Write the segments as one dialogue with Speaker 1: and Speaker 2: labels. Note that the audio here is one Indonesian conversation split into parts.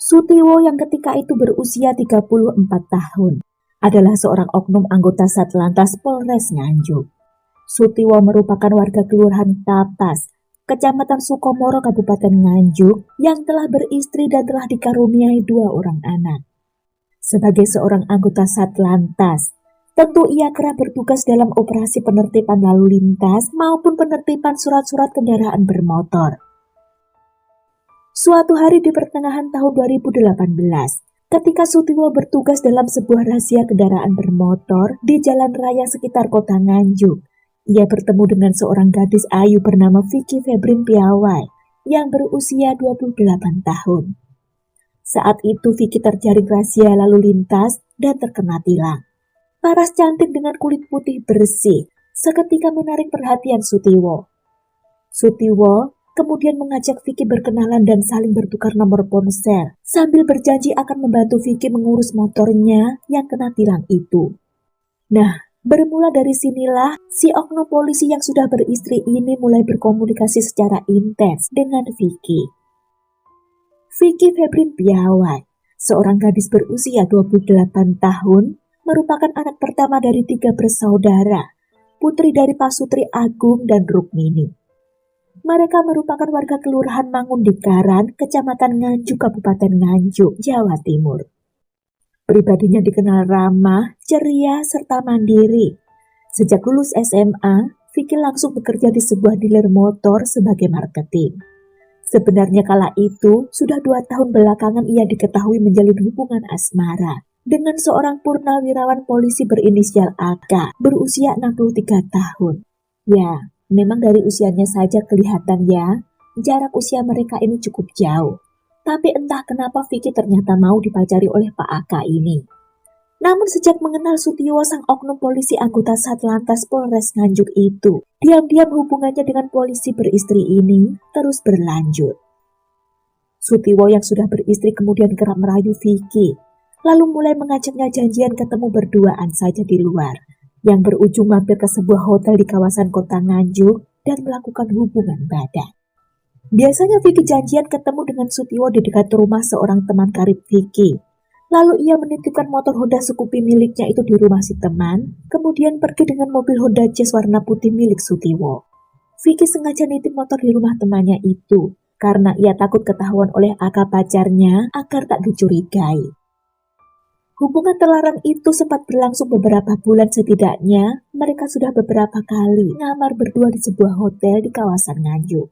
Speaker 1: Sutiwo yang ketika itu berusia 34 tahun adalah seorang oknum anggota Satlantas Polres Nganjuk. Sutiwo merupakan warga Kelurahan Tapas, Kecamatan Sukomoro, Kabupaten Nganjuk yang telah beristri dan telah dikaruniai 2 orang anak. Sebagai seorang anggota Satlantas, tentu ia kerap bertugas dalam operasi penertiban lalu lintas maupun penertiban surat-surat kendaraan bermotor. Suatu hari di pertengahan tahun 2018, ketika Sutiwo bertugas dalam sebuah razia kendaraan bermotor di jalan raya sekitar kota Nganjuk, ia bertemu dengan seorang gadis ayu bernama Vicky Febrin Piawai yang berusia 28 tahun. Saat itu Vicky terjaring razia lalu lintas dan terkena tilang. Paras cantik dengan kulit putih bersih seketika menarik perhatian Sutiwo. Sutiwo kemudian mengajak Vicky berkenalan dan saling bertukar nomor ponsel sambil berjanji akan membantu Vicky mengurus motornya yang kena tilang itu. Nah, bermula dari sinilah si oknum polisi yang sudah beristri ini mulai berkomunikasi secara intens dengan Vicky. Vicky Febrin Piawai, seorang gadis berusia 28 tahun, merupakan anak pertama dari 3 bersaudara, putri dari Pasutri Agung dan Rukmini. Mereka merupakan warga Kelurahan Mangundikaran, Kecamatan Nganjuk, Kabupaten Nganjuk, Jawa Timur. Pribadinya dikenal ramah, ceria, serta mandiri. Sejak lulus SMA, Vicky langsung bekerja di sebuah dealer motor sebagai marketing. Sebenarnya kala itu, sudah 2 tahun belakangan ia diketahui menjalin hubungan asmara dengan seorang purnawirawan polisi berinisial AK, berusia 63 tahun. Ya, memang dari usianya saja kelihatan ya, jarak usia mereka ini cukup jauh. Tapi entah kenapa Vicky ternyata mau dipacari oleh Pak AK ini. Namun sejak mengenal Sutiwo sang oknum polisi anggota Satlantas Polres Nganjuk itu, diam-diam hubungannya dengan polisi beristri ini terus berlanjut. Sutiwo yang sudah beristri kemudian kerap merayu Vicky, lalu mulai mengajaknya janjian ketemu berduaan saja di luar, yang berujung mampir ke sebuah hotel di kawasan kota Nganjuk dan melakukan hubungan badan. Biasanya Vicky janjian ketemu dengan Sutiwo di dekat rumah seorang teman karib Vicky. Lalu ia menitipkan motor Honda Scoopy miliknya itu di rumah si teman, kemudian pergi dengan mobil Honda Jazz warna putih milik Sutiwo. Vicky sengaja nitip motor di rumah temannya itu, karena ia takut ketahuan oleh AK pacarnya agar tak dicurigai. Hubungan terlarang itu sempat berlangsung beberapa bulan, setidaknya mereka sudah beberapa kali ngamar berdua di sebuah hotel di kawasan Nganjuk.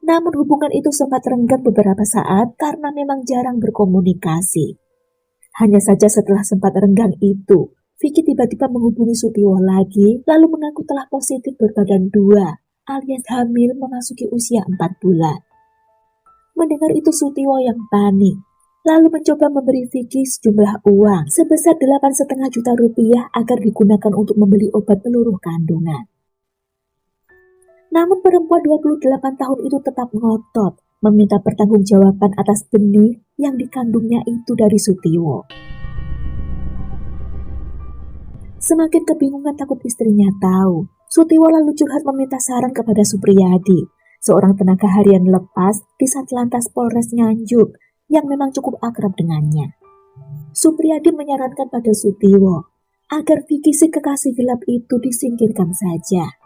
Speaker 1: Namun hubungan itu sempat renggang beberapa saat karena memang jarang berkomunikasi. Hanya saja setelah sempat renggang itu, Vicky tiba-tiba menghubungi Sutiwo lagi lalu mengaku telah positif berbadan 2 alias hamil memasuki usia 4 bulan. Mendengar itu Sutiwo yang panik, lalu mencoba memberi Vicky sejumlah uang sebesar 8,5 juta rupiah agar digunakan untuk membeli obat peluruh kandungan. Namun perempuan 28 tahun itu tetap ngotot meminta pertanggungjawaban atas benih yang dikandungnya itu dari Sutiwo. Semakin kebingungan takut istrinya tahu, Sutiwo lalu curhat meminta saran kepada Supriyadi, seorang tenaga harian lepas di Satlantas Polres Nganjuk yang memang cukup akrab dengannya. Supriyadi menyarankan pada Sutiwo agar Vicky si kekasih gelap itu disingkirkan saja.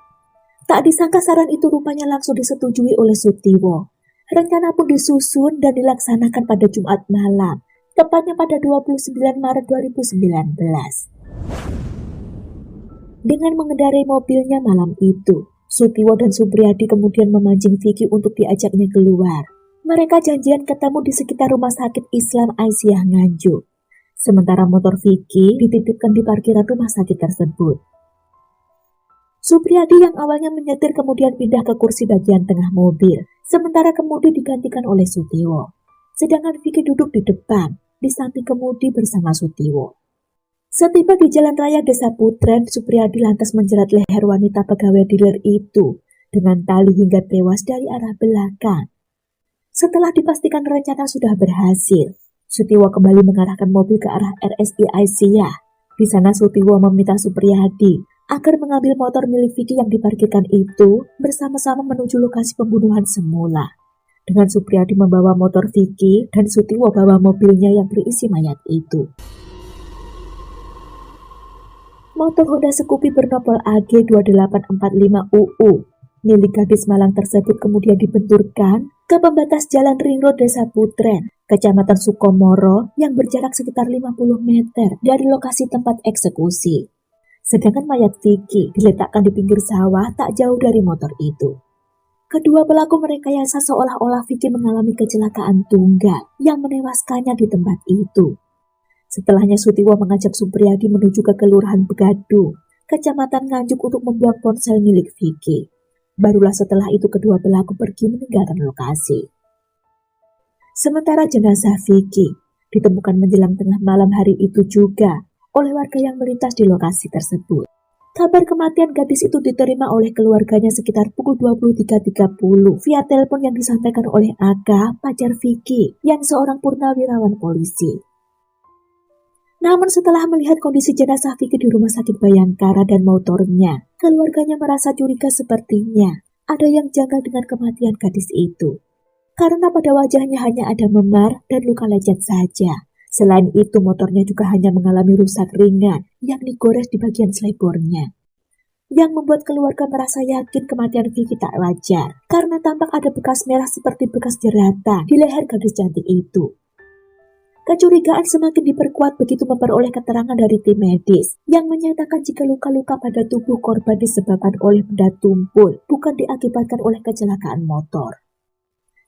Speaker 1: Tak disangka saran itu rupanya langsung disetujui oleh Sutiwo. Rencana pun disusun dan dilaksanakan pada Jumat malam, tepatnya pada 29 Maret 2019. Dengan mengendarai mobilnya malam itu, Sutiwo dan Supriyadi kemudian memancing Vicky untuk diajaknya keluar. Mereka janjian ketemu di sekitar Rumah Sakit Islam Aisyah Nganjuk. Sementara motor Vicky dititipkan di parkiran rumah sakit tersebut. Supriyadi yang awalnya menyetir kemudian pindah ke kursi bagian tengah mobil, sementara kemudi digantikan oleh Sutiwo. Sedangkan Vicky duduk di depan, di samping kemudi bersama Sutiwo. Setiba di jalan raya Desa Putren, Supriyadi lantas menjerat leher wanita pegawai dealer itu dengan tali hingga tewas dari arah belakang. Setelah dipastikan rencana sudah berhasil, Sutiwo kembali mengarahkan mobil ke arah RSI Aisyah. Di sana Sutiwo meminta Supriyadi agar mengambil motor milik Vicky yang diparkirkan itu bersama-sama menuju lokasi pembunuhan semula. dengan Supriyadi membawa motor Vicky dan Sutiwo bawa mobilnya yang berisi mayat itu. Motor Honda Scoopy bernopol AG 2845UU milik gadis Malang tersebut kemudian dibenturkan ke pembatas jalan Ring Road Desa Putren, Kecamatan Sukomoro yang berjarak sekitar 50 meter dari lokasi tempat eksekusi. Sedangkan mayat Vicky diletakkan di pinggir sawah tak jauh dari motor itu. Kedua pelaku merekayasa seolah-olah Vicky mengalami kecelakaan tunggal yang menewaskannya di tempat itu. Setelahnya Sutiwo mengajak Supriyadi menuju ke Kelurahan Begadung, Kecamatan Nganjuk untuk membuang ponsel milik Vicky. Barulah setelah itu kedua pelaku pergi meninggalkan lokasi. Sementara jenazah Vicky ditemukan menjelang tengah malam hari itu juga oleh warga yang melintas di lokasi tersebut. Kabar kematian gadis itu diterima oleh keluarganya sekitar pukul 23.30 via telepon yang disampaikan oleh Aka, pacar Vicky, yang seorang purnawirawan polisi. Namun setelah melihat kondisi jenazah Vicky di Rumah Sakit Bayangkara dan motornya, keluarganya merasa curiga sepertinya ada yang janggal dengan kematian gadis itu. Karena pada wajahnya hanya ada memar dan luka lecet saja. Selain itu motornya juga hanya mengalami rusak ringan yang digores di bagian selebornya. Yang membuat keluarga merasa yakin kematian Vicky tak wajar karena tampak ada bekas merah seperti bekas jeratan di leher gadis cantik itu. Kecurigaan semakin diperkuat begitu memperoleh keterangan dari tim medis yang menyatakan jika luka-luka pada tubuh korban disebabkan oleh benda tumpul, bukan diakibatkan oleh kecelakaan motor.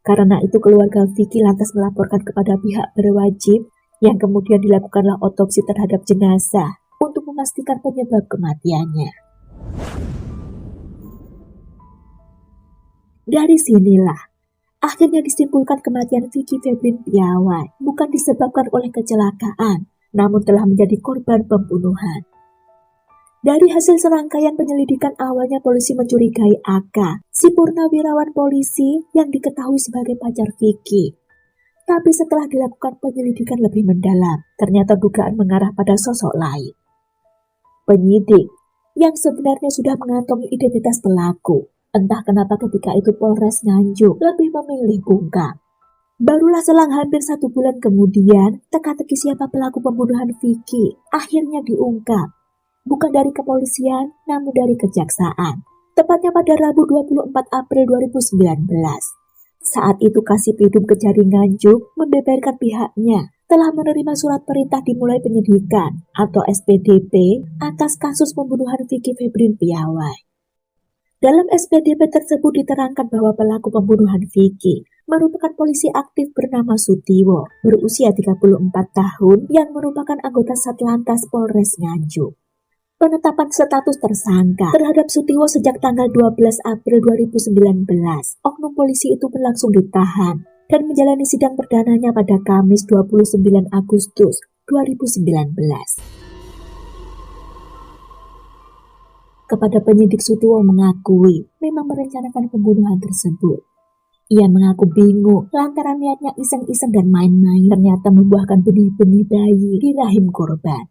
Speaker 1: Karena itu keluarga Vicky lantas melaporkan kepada pihak berwajib yang kemudian dilakukanlah otopsi terhadap jenazah untuk memastikan penyebab kematiannya. Dari sinilah akhirnya disimpulkan kematian Vicky Febrin Piawai bukan disebabkan oleh kecelakaan, namun telah menjadi korban pembunuhan. Dari hasil serangkaian penyelidikan awalnya polisi mencurigai Aka, si purnawirawan polisi yang diketahui sebagai pacar Vicky. Tapi setelah dilakukan penyelidikan lebih mendalam, ternyata dugaan mengarah pada sosok lain. Penyidik yang sebenarnya sudah mengantongi identitas pelaku, entah kenapa ketika itu Polres Nganjuk lebih memilih bungkam. Barulah selang hampir 1 bulan kemudian, teka-teki siapa pelaku pembunuhan Vicky akhirnya diungkap. Bukan dari kepolisian, namun dari kejaksaan. Tepatnya pada Rabu 24 April 2019. Saat itu Kasipidum Kejari Nganjuk membeberkan pihaknya telah menerima surat perintah dimulai penyidikan atau SPDP atas kasus pembunuhan Vicky Febrin Piawai. Dalam SPDP tersebut diterangkan bahwa pelaku pembunuhan Vicky merupakan polisi aktif bernama Sutiwo, berusia 34 tahun yang merupakan anggota Satlantas Polres Nganjuk. Penetapan status tersangka terhadap Sutiwo sejak tanggal 12 April 2019, oknum polisi itu berlangsung ditahan dan menjalani sidang perdananya pada Kamis 29 Agustus 2019. Kepada penyidik Sutiwo mengakui memang merencanakan pembunuhan tersebut. Ia mengaku bingung lantaran niatnya iseng-iseng dan main-main ternyata membuahkan benih-benih bayi di rahim korban.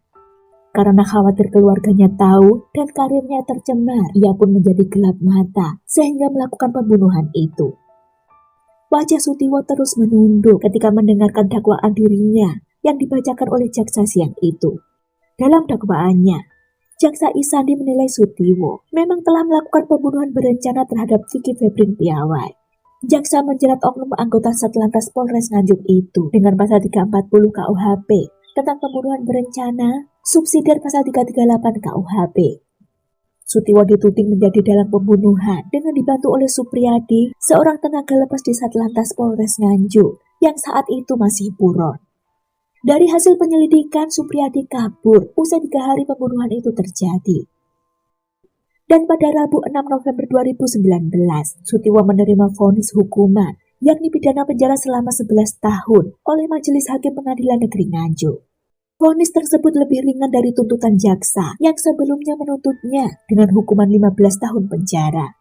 Speaker 1: Karena khawatir keluarganya tahu dan karirnya tercemar, ia pun menjadi gelap mata sehingga melakukan pembunuhan itu. Wajah Sutiwo terus menunduk ketika mendengarkan dakwaan dirinya yang dibacakan oleh jaksa siang itu. Dalam dakwaannya, Jaksa Isandi menilai Sutiwo memang telah melakukan pembunuhan berencana terhadap Vicky Febrin Piawai. Jaksa menjerat oknum anggota Satlantas Polres Nganjuk itu dengan pasal 340 KUHP tentang pembunuhan berencana, subsidiar pasal 338 KUHP. Sutiwo dituding menjadi dalang pembunuhan dengan dibantu oleh Supriyadi, seorang tenaga lepas di Satlantas Polres Nganjuk yang saat itu masih buron. Dari hasil penyelidikan, Supriyadi kabur usai 3 hari pembunuhan itu terjadi. Dan pada Rabu 6 November 2019, Sutiwo menerima vonis hukuman, yakni pidana penjara selama 11 tahun oleh Majelis Hakim Pengadilan Negeri Nganjuk. Vonis tersebut lebih ringan dari tuntutan jaksa yang sebelumnya menuntutnya dengan hukuman 15 tahun penjara.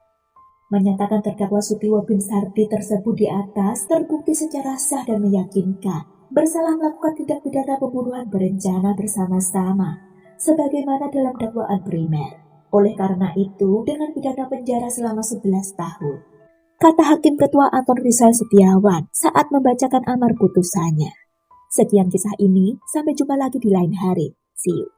Speaker 1: Menyatakan terdakwa Sutiwo bin Sardi tersebut di atas terbukti secara sah dan meyakinkan bersalah melakukan tindak pidana pembunuhan berencana bersama-sama sebagaimana dalam dakwaan primer. Oleh karena itu, dengan pidana penjara selama 11 tahun. kata Hakim Ketua Anton Rizal Setiawan saat membacakan amar putusannya. Sekian kisah ini, sampai jumpa lagi di lain hari. See you.